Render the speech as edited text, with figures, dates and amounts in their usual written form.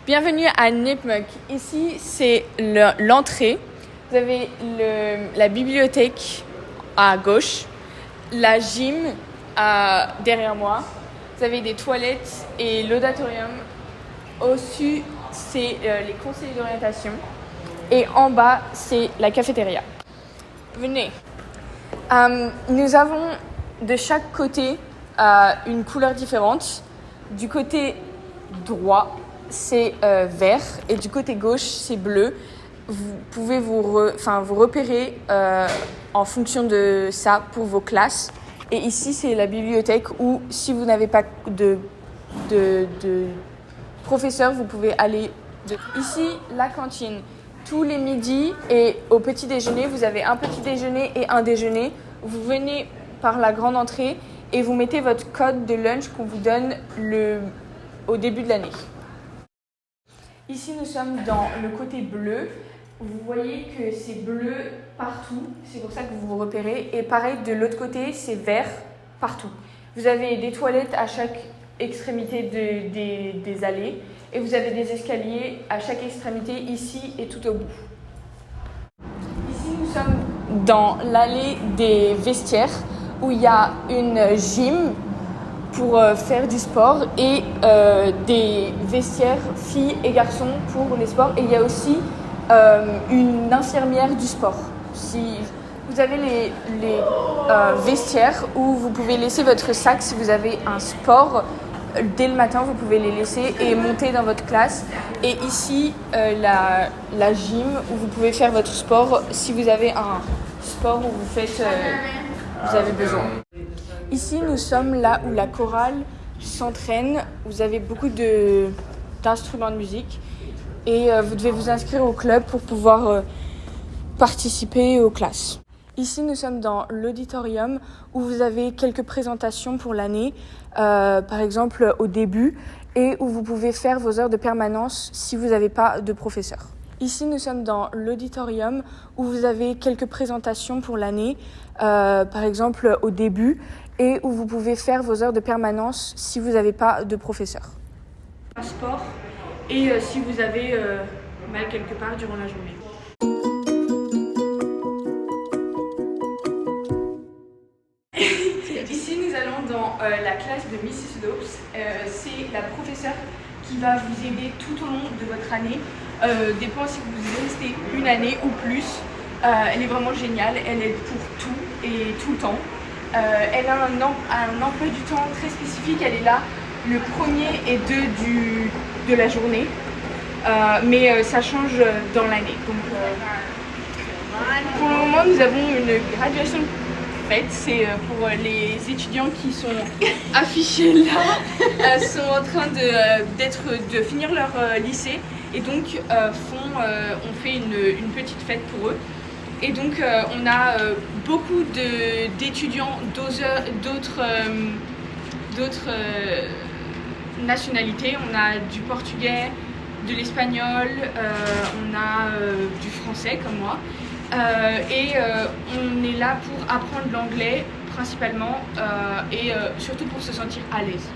Bienvenue à Nipmuc. Ici, c'est l'entrée. Vous avez la bibliothèque à gauche, la gym derrière moi. Vous avez des toilettes et l'auditorium. Au-dessus, c'est les conseils d'orientation. Et en bas, c'est la cafétéria. Venez. Nous avons de chaque côté une couleur différente. Du côté droit, c'est vert et du côté gauche, c'est bleu. Vous pouvez vous repérer en fonction de ça pour vos classes. Et ici, c'est la bibliothèque où, si vous n'avez pas de professeur, vous pouvez aller. Ici, la cantine. Tous les midis et au petit déjeuner, vous avez un petit déjeuner et un déjeuner. Vous venez par la grande entrée et vous mettez votre code de lunch qu'on vous donne au début de l'année. Ici, nous sommes dans le côté bleu. Vous voyez que c'est bleu partout, c'est pour ça que vous vous repérez. Et pareil, de l'autre côté, c'est vert partout. Vous avez des toilettes à chaque extrémité des allées et vous avez des escaliers à chaque extrémité, ici et tout au bout. Ici, nous sommes dans l'allée des vestiaires où il y a une gym pour faire du sport et des vestiaires filles et garçons pour les sports. Et il y a aussi une infirmière du sport. Si vous avez les vestiaires où vous pouvez laisser votre sac si vous avez un sport. Dès le matin, vous pouvez les laisser et monter dans votre classe. Et ici, la gym où vous pouvez faire votre sport si vous avez un sport où vous avez besoin. Ici, nous sommes là où la chorale s'entraîne. Vous avez beaucoup d'instruments de musique et vous devez vous inscrire au club pour pouvoir participer aux classes. Ici, nous sommes dans l'auditorium où vous avez quelques présentations pour l'année, par exemple au début, et où vous pouvez faire vos heures de permanence si vous n'avez pas de professeur. Ici, nous sommes dans l'auditorium où vous avez quelques présentations pour l'année, par exemple au début, et où vous pouvez faire vos heures de permanence si vous n'avez pas de professeur. Un sport et si vous avez mal quelque part durant la journée. Ici, nous allons dans la classe de Mrs. Lopes. C'est la professeure qui va vous aider tout au long de votre année. Dépend si vous restez une année ou plus. Elle est vraiment géniale. Elle est pour tout et tout le temps. Elle a un emploi du temps très spécifique. Elle est là le 1er et 2 de la journée. Mais ça change dans l'année. Donc, pour le moment, nous avons une graduation faite. C'est pour les étudiants qui sont affichés là, sont en train de finir leur lycée et donc on fait une petite fête pour eux. Et donc on a beaucoup d'étudiants d'autres nationalités. On a du portugais, de l'espagnol, on a du français comme moi. Et on est là pour apprendre l'anglais principalement et surtout pour se sentir à l'aise.